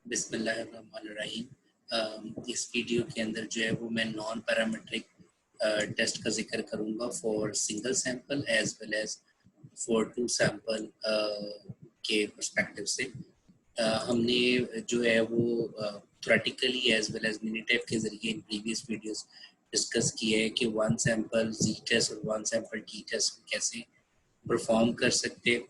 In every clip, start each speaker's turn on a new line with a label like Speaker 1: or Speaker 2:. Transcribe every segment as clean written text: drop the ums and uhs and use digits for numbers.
Speaker 1: बिस्मिल्लाहिर्रहमानिर्रहीम। इस वीडियो के अंदर जो है वो मैं नॉन पैरामीट्रिक टेस्ट का जिक्र करूँगा for single sample as well as for two sample के पर्सपेक्टिव से। हमने जो है वो थ्योरेटिकली एज वेल एज मिनी टेप के ज़रिए इन प्रीवियस वीडियोस डिस्कस किए हैं कि वन सैंपल जी टेस्ट और वन सैंपल टी टेस्ट कैसे परफॉर्म कर सकते।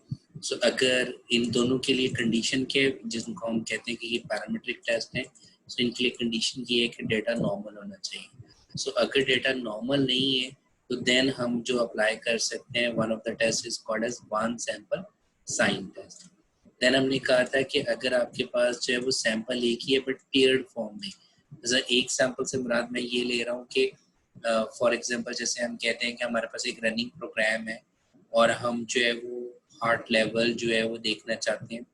Speaker 1: सो अगर इन दोनों के लिए कंडीशन के जिनको हम कहते हैं कि ये पैरामीट्रिक टेस्ट है, सो इनके लिए कंडीशन ये है कि डेटा नॉर्मल होना चाहिए। सो अगर डेटा नॉर्मल नहीं है तो देन हम जो अप्लाई कर सकते हैं, one of the test is called as one sample sign test. Then हमने कहा था कि अगर आपके पास जो है वो सैंपल एक ही है बट पेयर्ड फॉर्म में, जैसे एक सैंपल से मुराद मैं ये ले रहा हूँ कि फॉर एग्जांपल जैसे हम कहते हैं कि हमारे पास एक रनिंग प्रोग्राम है और हम जो है वो हार्ट लेवल जो है वो देखना चाहते हैं।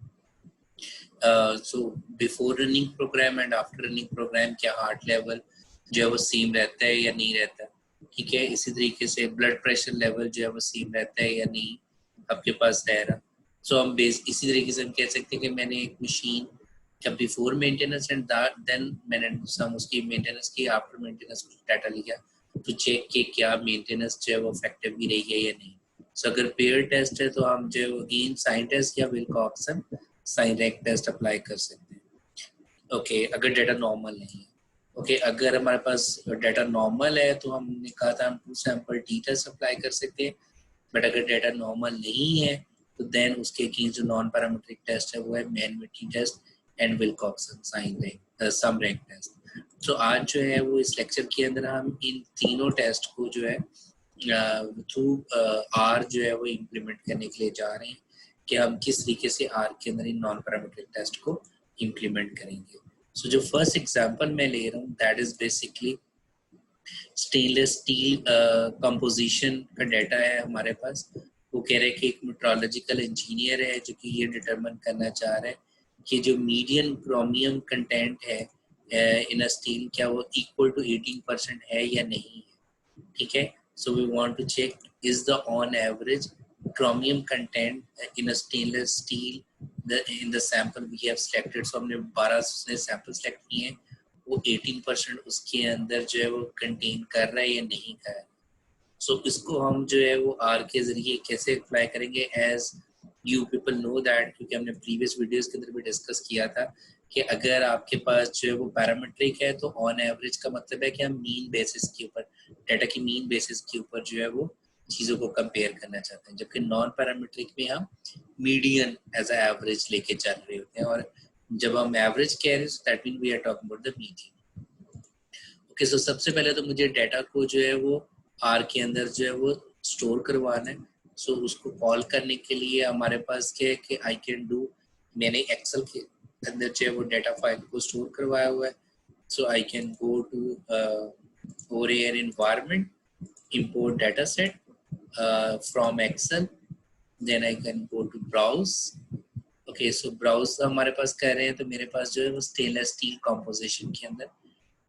Speaker 1: So before running program and after running program क्या हार्ट लेवल जो है वो सेम रहता है या नहीं रहता, ठीक है। इसी तरीके से ब्लड प्रेशर लेवल जो है वो सेम रहता है या नहीं आपके पास रह रहा। सो हम इसी तरीके से हम कह सकते हैं कि मैंने एक मशीन का बिफोर मेंटेनेंस एंड देन मैंने उसकी मेंटेनेंस की, आफ्टर मेंटेनेंस डाटा लिया तो चेक के क्या मेंटेनेंस जो है वो इफेक्टिव भी रही है या नहीं। सो अगर पेयर टेस्ट है तो हम जो अगेन साइन टेस्ट या Wilcoxon sign rank test apply कर सकते हैं। ओके, अगर डेटा नॉर्मल नहीं है। ओके, अगर हमारे पास डेटा नॉर्मल है तो हमने कहा था हम two sample T test apply कर सकते हैं, बट अगर डेटा नॉर्मल नहीं है तो देन उसके अगेंस्ट जो नॉन पैरामीट्रिक टेस्ट है वो है Mann Whitney test and Wilcoxon sum rank test. तो आज जो है वो इस लेक्चर के अंदर हम इन तीनों टेस्ट को जो है थ्रू आर जो है वो इम्प्लीमेंट करने के लिए जा रहे हैं कि हम किस तरीके से आर के अंदर इन नॉन पैरामीट्रिक टेस्ट को इम्प्लीमेंट करेंगे। सो जो फर्स्ट एग्जांपल मैं ले रहा हूँ that is basically stainless steel composition का डाटा है हमारे पास। वो कह रहे हैं कि एक मेट्रोलॉजिकल इंजीनियर है जो कि ये डिटरमिन करना चाह रहा है कि जो मीडियम क्रोमियम कंटेंट है इन अ स्टील क्या वो इक्वल टू 18% है या नहीं है, ठीक है। So we want to check is the on average chromium content in a stainless steel in the sample we have selected। So हमने 12 सैंपल सेलेक्ट किए हैं, वो 18% उसके अंदर जो है वो कंटेन कर रहा है या नहीं कर रहा है। सो इसको हम जो है वो आर के जरिए कैसे अप्लाई करेंगे, as you people know that, क्योंकि हमने प्रीवियस वीडियोस के अंदर भी डिस्कस किया था कि अगर आपके पास जो है वो पैरामीट्रिक है तो ऑन एवरेज का मतलब है कि हम मीन बेसिस के ऊपर, डाटा की मीन बेसिस के ऊपर जो है वो चीज़ों को कंपेयर करना चाहते हैं, जबकि नॉन पैरामीट्रिक में हम मीडियन एज अ एवरेज लेके चल रहे होते हैं। और जब हम एवरेज कह रहे हैं that mean we are talking about the median. Okay, so सबसे पहले तो मुझे डाटा को जो है वो आर के अंदर जो है वो स्टोर करवाना है। सो उसको कॉल करने के लिए हमारे पास क्या है कि आई कैन डू, मैंने एक्सेल के अंदर जो है वो डाटा फाइल को स्टोर करवाया हुआ है। So I can go to और air environment, import data set from Excel, then I can go to browse। okay, so browse हमारे पास कर रहे हैं तो मेरे पास जो है वो स्टेनलेस स्टील कंपोजिशन के अंदर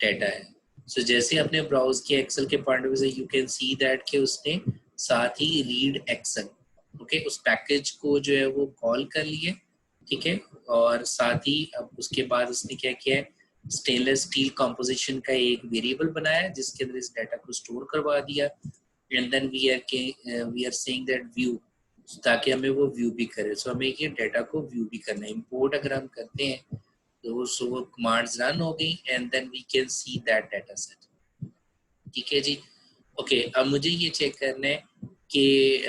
Speaker 1: डाटा है। सो जैसे अपने ब्राउज के एक्सेल के पॉइंट ऑफ व्यू से यू कैन सी दैट कि उसने साथ ही रीड एक्सेल, ओके, उस पैकेज को जो है वो कॉल कर लिए, ठीक है। और साथ ही अब उसके बाद उसने क्या किया है, स्टेनलेस स्टील कंपोजिशन का एक वेरिएबल बनाया जिसके अंदर इस डाटा को स्टोर करवा दिया। And then we are saying that view, ताकि हमें वो व्यू भी करे। सो हमें ये डाटा को व्यू भी करना है। इंपोर्ट अगर हम करते हैं तो वो कमांड्स रन हो गई and then we can see that data set, ठीक है जी। ओके, अब मुझे ये चेक करना है कि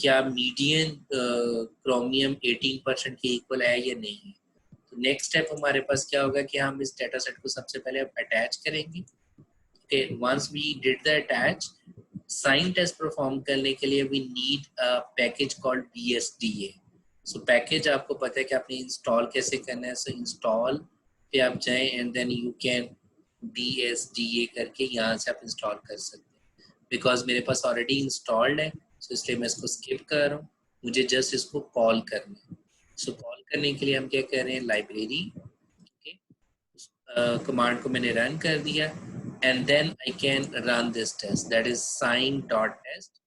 Speaker 1: क्या मीडियन क्रोमियम 18% के इक्वल है या नहीं है। तो नेक्स्ट स्टेप हमारे पास क्या होगा कि हम इस डाटा सेट को सबसे पहले अटैच करेंगे। Okay, once we did the attach, sign test perform करने के लिए we need a package called BSDA। So package आपको पता है कि आपने इंस्टॉल कैसे करना है। सो इंस्टॉल पे आप जाएं and then you can BSDA करके यहाँ से आप इंस्टॉल कर सकते हैं। बिकॉज मेरे पास ऑलरेडी इंस्टॉल्ड है सो इसलिए मैं इसको स्किप कर रहा हूँ, मुझे जस्ट इसको कॉल करना है। सो कॉल करने के लिए हम क्या कर रहे हैं, लाइब्रेरी, okay? कमांड को मैंने रन कर दिया and then I can run this test, that is sign.test।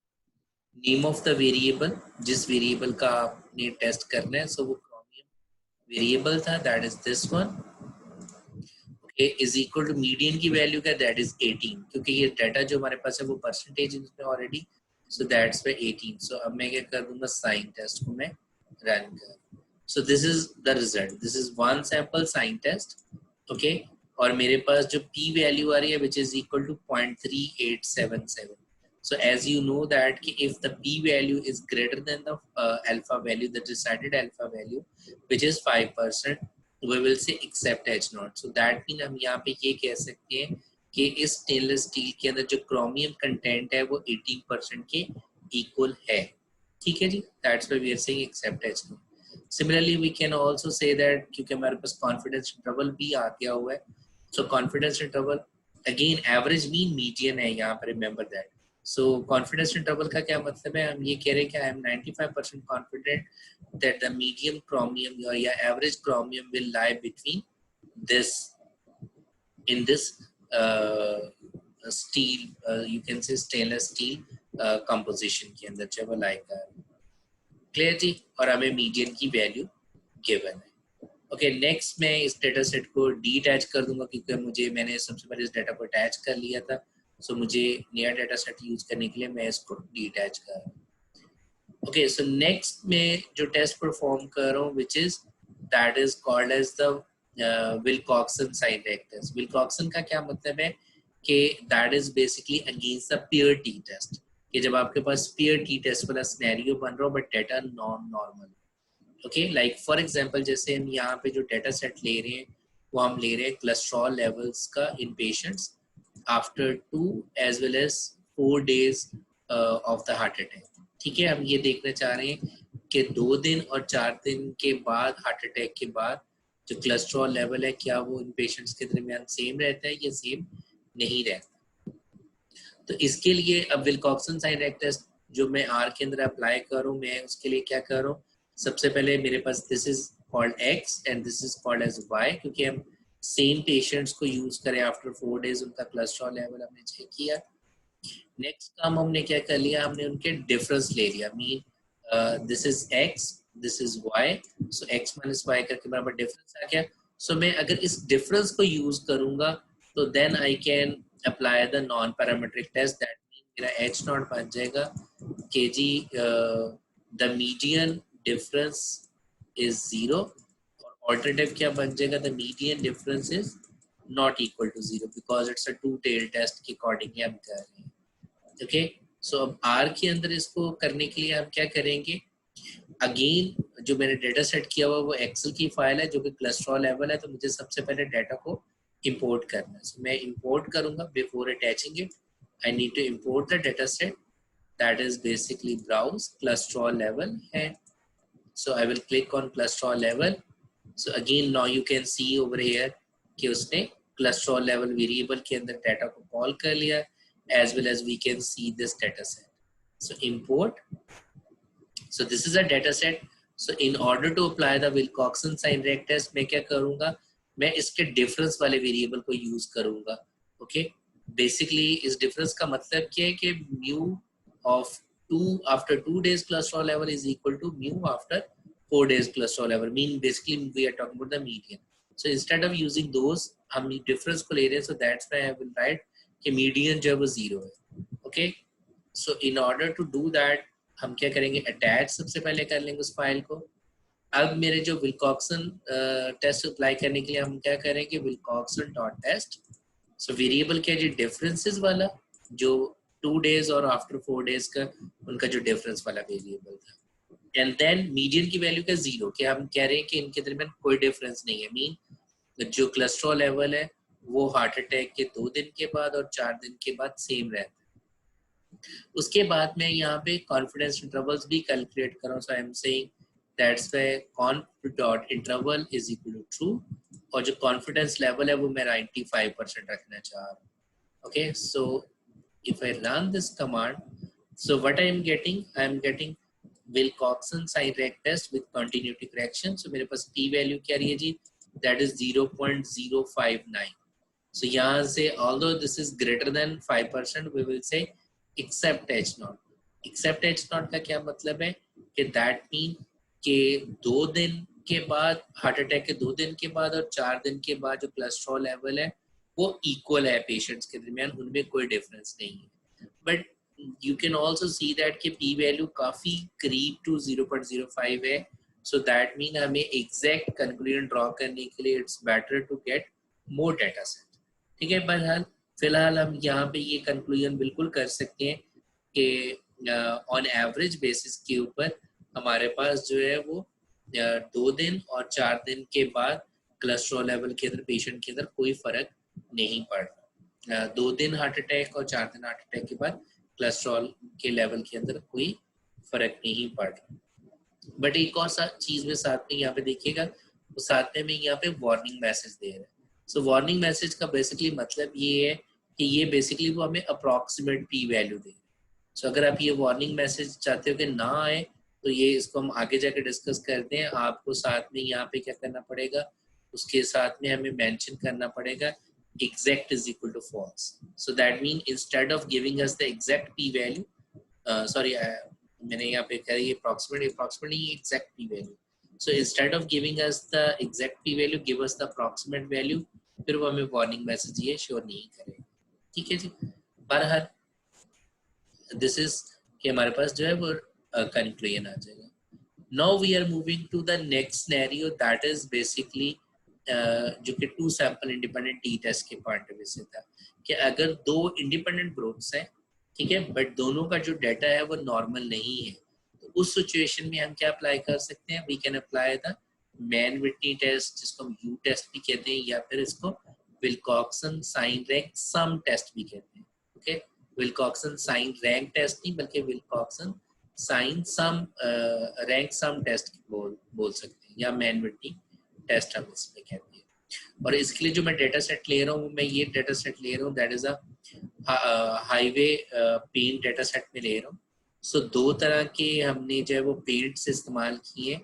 Speaker 1: Name of the variable, जिस वेरिएबल का आपने टेस्ट करना है, सो वो क्रोमियम वेरिएबल था, that is this one. Is equal to median की वैल्यू क्या, दैट इज 18, क्योंकि ये डाटा जो हमारे पास है वो परसेंटेज इसमें ऑलरेडी, सो दैट्स पे 18। सो अब मैं क्या कर दूंगा, साइन टेस्ट को मैं रन कर, so this is the result, this is one sample sign test, okay. और मेरे पास जो p वैल्यू आ रही है which is equal to 0.3877। so as you know that if the p value is greater than the alpha value, the decided alpha value which is 5%, we will say accept h naught। so that means हम यहाँ पे ये कह सकते हैं कि इस stainless steel के अंदर जो क्रोमियम कंटेंट है वो 18% के इक्वल है, ठीक है जी, that's why we are saying accept H naught. Similarly we can also say that, क्योंकि हमारे पास कॉन्फिडेंस इंटरवल भी आ गया हुआ है, सो confidence interval again average mean median है यहाँ पर, remember that. So confidence interval का क्या मतलब है, हम ये कह रहे हैं कि I am 95% confident that the medium chromium or average chromium will lie between this, in this steel, you can say stainless steel composition के अंदर जब वो lie कर, क्लियर जी, और हमें मीडियन की वैल्यू गिवन है। ओके, नेक्स्ट मैं इस डेटा सेट को डी अटैच कर दूंगा, क्योंकि मैंने सबसे पहले इस डाटा को अटैच कर लिया था, सो मुझे नया डाटा सेट यूज करने के लिए मैं इसको डी अटैच कर रहा हूँ। ओके, सो नेक्स्ट में जो टेस्ट परफॉर्म कर रहा हूँ which is that is called as the Wilcoxon sign rank test. Wilcoxon का क्या मतलब है कि that is basically against the pair T test, कि जब आपके पास पेयर टी टेस्ट वाला सिनेरियो बन रहा हो but data non normal. Okay, like for example जैसे हम यहाँ पे जो डेटा सेट ले रहे हैं वो हम ले रहे हैं कोलेस्ट्रॉल लेवल्स का in patients after 2 as well as 4 days of the heart attack, ठीक है। हम ये देखना चाह रहे हैं कि 2 दिन और 4 दिन के बाद हार्ट अटैक के बाद जो कोलेस्ट्रॉल लेवल है क्या वो इन पेशेंट्स के दरमियान सेम रहता है या सेम नहीं रहता। तो इसके लिए अब विल्कॉक्सन साइन-रैंक टेस्ट जो मैं आर के अंदर अप्लाई करूँ, मैं उसके लिए क्या करूँ, सबसे पहले मेरे पास this is called X and this is called as Y, क्योंकि हम सेम पेशेंट्स को यूज करें आफ्टर 4 days, उनका कोलेस्ट्रॉल लेवल हमने चेक किया। नेक्स्ट काम हमने क्या कर लिया, हमने उनके डिफरेंस ले लिया, mean this is X, this is Y, so X minus Y करके बराबर डिफरेंस आ गया। सो मैं अगर इस डिफरेंस को यूज करूंगा तो then I can apply the non parametric test, that mean मेरा एच नॉट बन जाएगा के जी द मीडियन डिफरेंस इज 0, और ऑल्टरनेटिव क्या बन जाएगा, the median difference is not equal to 0, because it's a two tail test के अकॉर्डिंगली हम कर रहे हैं। ओके, सो अब आर के अंदर इसको करने के लिए हम क्या करेंगे, अगेन जो मैंने डेटा सेट किया हुआ वो एक्सेल की फाइल है जो कि कोलेस्ट्रॉल लेवल है, तो मुझे सबसे पहले डाटा को इंपोर्ट करना है। सो मैं इंपोर्ट करूंगा, before attaching it I need to import the data set, that is basically browse cholesterol level है। So I will click on cholesterol level. So again now you can see over here कि उसने cholesterol level variable के अंदर data को call कर लिया, as well as we can see this data set. So import, so this is a data set. So in order to apply the Wilcoxon Signed-Rank Test, मैं क्या करूँगा, मैं इसके difference वाले variable को use करूँगा। Okay, basically इस difference का मतलब क्या है कि mu of 2 after 2 days cholesterol level is equal to mu after 4 days cholesterol level, mean basically we are talking about the median. So instead of using those, हम difference को ले रहे हैं, so that's why I will write कि median जो है वो 0 है। Okay, so in order to do that हम क्या करेंगे, अटैच सबसे पहले कर लेंगे उस फाइल को। अब मेरे जो विल्कॉक्सन टेस्ट अप्लाई करने के लिए हम क्या करेंगे, विल्कॉक्सन डॉट टेस्ट। सो वेरिएबल क्या है, डिफरेंसेस वाला जो 2 days और आफ्टर 4 days का उनका जो डिफरेंस वाला वेरिएबल था, एंड देन मीडियन की वैल्यू का 0, कि हम कह रहे हैं कि इनके दरमियान कोई डिफरेंस नहीं है, मीन जो कोलेस्ट्रॉल लेवल है वो हार्ट अटैक के 2 दिन के बाद और 4 दिन के बाद सेम रहता है। उसके बाद मैं यहाँ पे कॉन्फिडेंस इंटरवल्स भी कैलकुलेट कर रहा हूँ, so I am saying that's why conf dot interval is equal to true, और जो कॉन्फिडेंस लेवल है वो मैं 95% रखना चाह रहा हूँ। Okay, so if I run this command, so what I am getting Wilcoxon Signed-Rank Test with continuity correction। सो मेरे पास p वैल्यू क्या रही है जी, दैट इज 0.059। So यहाँ से although this is greater than 5%, we will say except h naught. Except h naught का क्या मतलब है कि that mean कि 2 दिन के बाद, हार्ट अटैक के 2 दिन के बाद और 4 दिन के बाद जो कोलेस्ट्रॉल लेवल है वो इक्वल है पेशेंट्स के दरमियान, उनमें कोई डिफरेंस नहीं है। But you can also see that कि पी वैल्यू काफ़ी करीब टू 0.05 है, सो दैट मीन हमें एग्जैक्ट कंक्लूजन ड्रॉ करने के लिए it's better to get more data set. ठीक है, बहरहाल फिलहाल हम यहाँ पे ये कंक्लूजन बिल्कुल कर सकते हैं कि ऑन एवरेज बेसिस के ऊपर हमारे पास जो है वो 2 दिन और 4 दिन के बाद कोलेस्ट्रॉल लेवल के अंदर पेशेंट के अंदर कोई फर्क नहीं पड़ रहा। 2 दिन हार्ट अटैक और 4 दिन हार्ट अटैक के बाद कोलेस्ट्रॉल के लेवल के अंदर कोई फर्क नहीं पड़ रहा। बट एक और चीज में साथ में यहाँ पे देखिएगा, तो साथ में यहाँ पे वार्निंग मैसेज दे रहा है। सो वार्निंग मैसेज का बेसिकली मतलब ये है कि ये बेसिकली वो हमें अप्रॉक्सीमेट पी वैल्यू दे रहा है। सो अगर आप ये वार्निंग मैसेज चाहते हो कि ना आए, तो ये इसको हम आगे जाके डिस्कस करते हैं। आपको साथ में यहाँ पे क्या करना पड़ेगा, उसके साथ में हमें मेंशन करना पड़ेगा exact is equal to false. So that means instead of giving us the exact p value, मैंने यहाँ पे कहा ये approximately exact p value. So instead of giving us the exact p value, give us the approximate value. फिर वो हमें warning message ये show नहीं करेगा। ठीक है जी, बहरहाल दिस इज कि हमारे पास जो है वो कंक्लूजन आ जाएगा। Now we are moving to the next scenario, that is basically जो कि 2 सैंपल इंडिपेंडेंट टी टेस्ट के पॉइंट ऑफ व्यू से था कि अगर 2 इंडिपेंडेंट ग्रुप्स हैं, ठीक है, बट दोनों का जो डाटा है वो नॉर्मल नहीं है, तो उस सिचुएशन में हम क्या अप्लाई कर सकते हैं, we can apply the Mann Whitney test, जिसको हम यू टेस्ट भी कहते हैं, या फिर इसको विल्कॉक्सन साइन-रैंक-सम टेस्ट भी कहते हैं। ओके, विल्कॉक्सन साइन-रैंक टेस्ट नहीं बल्कि विल्कॉक्सन साइन-सम रैंक-सम टेस्ट बोल सकते हैं, या मैन-विटनी टेस्ट हम इसमें कहते हैं। और इसके लिए जो मैं डेटा सेट ले रहा हूँ, मैं ये डेटा सेट ले रहा हूँ that is a highway paint data set में ले रहा हूँ। सो 2 तरह के हमने जो है वो पेंट्स इस्तेमाल किए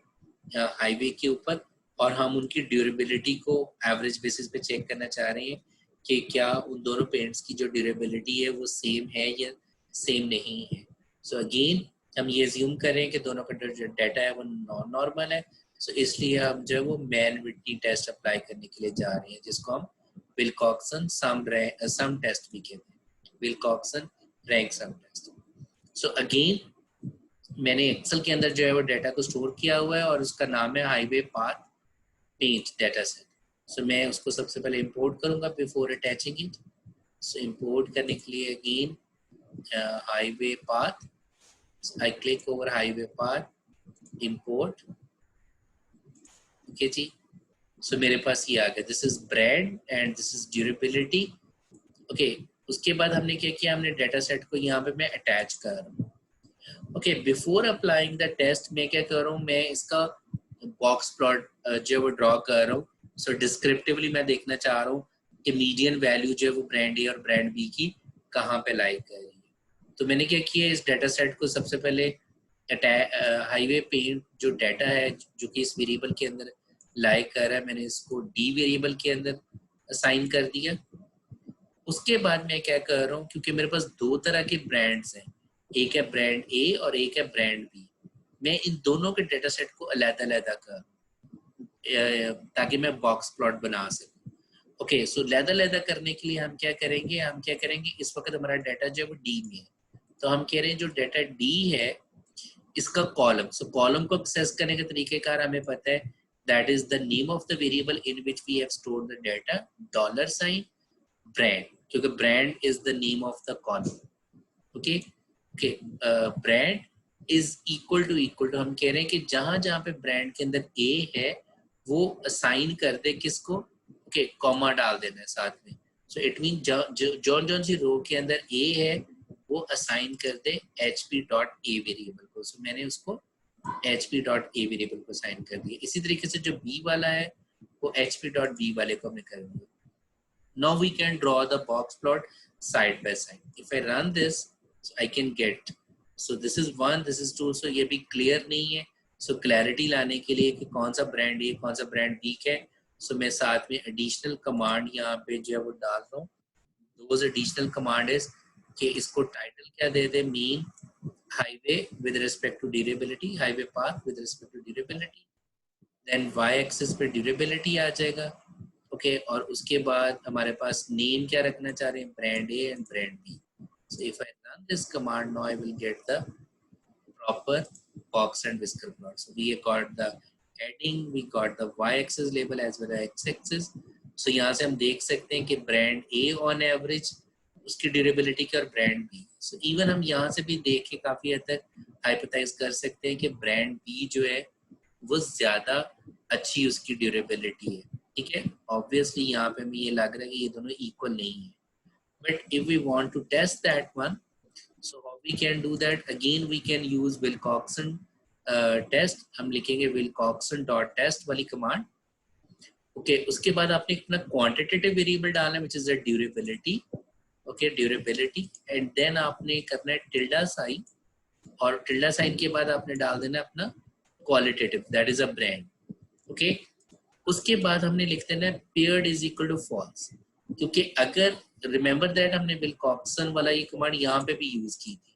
Speaker 1: हाईवे के ऊपर, और हम उनकी ड्यूरेबिलिटी को एवरेज बेसिस पे चेक करना चाह रहे हैं कि क्या उन दोनों पेंट्स की जो ड्यूरेबिलिटी है वो सेम है या सेम नहीं है। सो अगेन हम ये अज्यूम करें कि दोनों का जो डाटा है वो नॉन नॉर्मल है, सो इसलिए हम जो है वो मैन-विटनी टेस्ट अप्लाई करने के लिए जा रहे हैं, जिसको हम विल्कॉक्सन सम टेस्ट भी कहते हैं, विल्कॉक्सन रैंक-सम टेस्ट। सो अगेन मैंने एक्सेल के अंदर जो है वो डाटा को स्टोर किया हुआ है और उसका नाम है highway path paint data set. So मैं उसको सबसे पहले इंपोर्ट करूंगा before attaching it. So import करने के लिए again highway path, I click over highway path, import. Okay जी, सो मेरे पास ये आ गया, this is brand and this is durability. Okay, उसके बाद हमने क्या किया, हमने डाटा सेट को यहाँ पे मैं अटैच कर रहा हूँ। Okay, before applying the test मैं क्या कर रहा हूँ, मैं इसका बॉक्स प्लॉट जो है वो ड्रॉ कर रहा हूँ। सो डिस्क्रिप्टिवली मैं देखना चाह रहा हूँ कि मीडियन वैल्यू जो है वो ब्रांड ए और ब्रांड बी की कहाँ पे लाई कर रही है। तो मैंने क्या किया, इस डाटा सेट को सबसे पहले हाईवे पेंट जो डाटा है जो कि इस वेरिएबल के अंदर लाई कर रहा है, मैंने इसको डी वेरिएबल के अंदर असाइन कर दिया। उसके बाद मैं क्या कर रहा हूँ, क्योंकि मेरे पास 2 तरह के ब्रांड्स हैं, एक है ब्रांड ए और एक है ब्रांड बी, मैं इन दोनों के डाटा सेट को अलग-अलग कर ताकि मैं बॉक्स प्लॉट बना सकूं। ओके, सो अलग-अलग करने के लिए हम क्या करेंगे, इस वक्त हमारा डाटा जो है वो डी में है, तो हम कह रहे हैं जो डाटा डी है इसका कॉलम, सो कॉलम को एक्सेस करने का तरीकेकार हमें पता है, that is the name of the variable in which we have stored the data, $साइन ब्रांड, क्योंकि brand is the name of the column. Okay, brand is equal to हम कह रहे हैं कि जहां जहां पे ब्रांड के अंदर ए है वो असाइन कर दे किसको, ओके, कॉमा डाल देना है साथ में। सो इट मीन जौन सी रो के अंदर ए है वो असाइन कर दे hp.a वेरिएबल को। सो मैंने उसको hp.a वेरिएबल को असाइन कर दिया। इसी तरीके से जो b वाला है वो hp.b वाले को हमने कर दिया। Now we can draw the box plot side by side. If I run this, so I can get. So this is 1, this is 2. So ये भी clear नहीं है. So clarity लाने के लिए कि कौन सा brand A, कौन सा brand B है. So मैं साथ में additional command यहाँ पे जो है वो डाल रहा हूँ. Those additional command is कि इसको title क्या दे दे, mean highway with respect to durability, highway path with respect to durability. Then y axis पे ड्यूरेबिलिटी आ जाएगा, ओके और उसके बाद हमारे पास नेम क्या रखना चाह रहे हैं, brand A and brand B. So if I run this command now I will get the proper box and whisker plot. So we got the heading, we got the y-axis label as well as x-axis. So यहाँ से हम देख सकते हैं कि brand A on average उसकी durability की और ब्रांड B. So even हम यहाँ से भी देख के काफी हद तक हाइपोथेसाइज कर सकते हैं कि ब्रांड B जो है वो ज्यादा अच्छी उसकी ड्यूरेबिलिटी है. ठीक है, ऑब्वियसली यहाँ पे हमें ये लग रहा है कि ये दोनों इक्वल नहीं है. But if we want to test that one, so how we can do that, again we can use Wilcoxon test. हम लिखेंगे wilcoxon.test वाली कमांड. ओके उसके बाद आपने अपना क्वांटिटेटिव वेरिएबल डालना है which is the durability. Okay durability and then आपने करना है टिल्डा साइन और टिल्डा साइन के बाद आपने डाल देना अपना qualitative that is a brand. Okay उसके बाद हमने लिख देना है paired is equal to false, क्योंकि अगर रिमेंबर दैट हमने विल्कॉक्सन वाला ये कमांड यहाँ पे भी यूज की थी.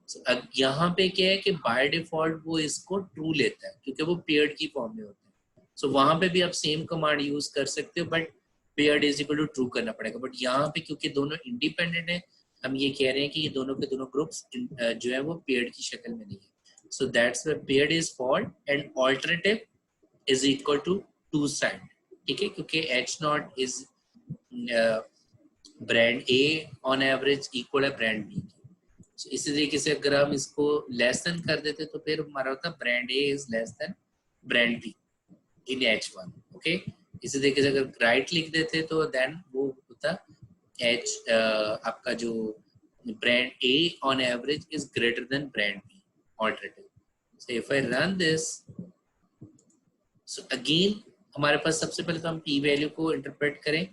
Speaker 1: so, यहाँ पे क्या है कि बाय डिफॉल्ट वो इसको ट्रू लेता है क्योंकि वो पेयर्ड की फॉर्म में होता है. सो वहां पे भी आप सेम कमांड यूज कर सकते हो but paired is equal to true करना पड़ेगा. बट यहाँ पे क्योंकि दोनों इंडिपेंडेंट है हम ये कह रहे हैं कि ये दोनों के दोनों ग्रुप्स जो है वो पेयर्ड की शक्ल में नहीं है. So that's why paired is false and alternative is equal to two side. ठीक है, क्योंकि H not is brand A on average equal है ब्रांड बी. इसी तरीके से अगर हम इसको लेस देन कर देते तो फिर हमारा होता brand A is less than brand be in H1. Okay इसी तरीके से अगर राइट लिख देते तो देन वो होता H आपका जो brand A on average is greater than brand B alternative. So if I run this, so again हमारे पास सबसे पहले तो हम पी वैल्यू को इंटरप्रेट करें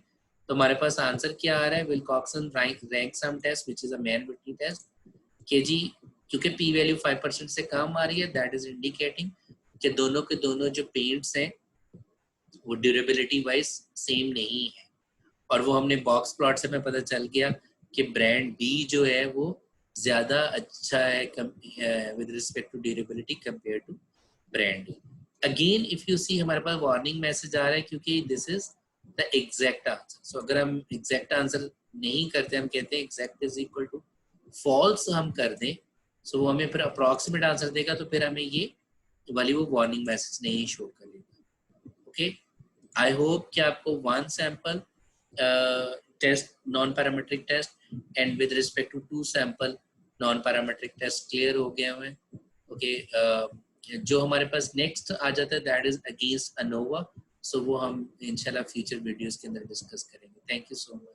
Speaker 1: तो हमारे पास आंसर क्या आ रहा है, Wilcoxon rank sum test which is a Mann Whitney test के जी. क्योंकि पी वैल्यू 5% से कम आ रही है दैट इज इंडिकेटिंग कि दोनों के दोनों जो पेंट्स हैं वो ड्यूरेबिलिटी वाइज सेम नहीं है. और वो हमने बॉक्स प्लॉट से हमें पता चल गया कि ब्रांड बी जो है वो ज्यादा अच्छा है with respect to durability compare to brand A. Again if you see हमारे पास वार्निंग मैसेज आ रहा है क्योंकि this is the exact answer. So अगर हम एग्जैक्ट आंसर नहीं करते, हम कहते हैं exact is equal to false हम कर दें, सो वो हमें फिर अप्रॉक्सीमेट आंसर देगा तो फिर हमें ये वाली वो वार्निंग मैसेज नहीं शो करेगा. ओके आई होप कि आपको one sample test non parametric test and with respect to two sample non parametric test clear हो गया हुए. ओके जो हमारे पास नेक्स्ट आ जाता है दैट इज अगेंस्ट अनोवा. सो वो हम इंशाल्लाह फ्यूचर वीडियोस के अंदर डिस्कस करेंगे. Thank you so much.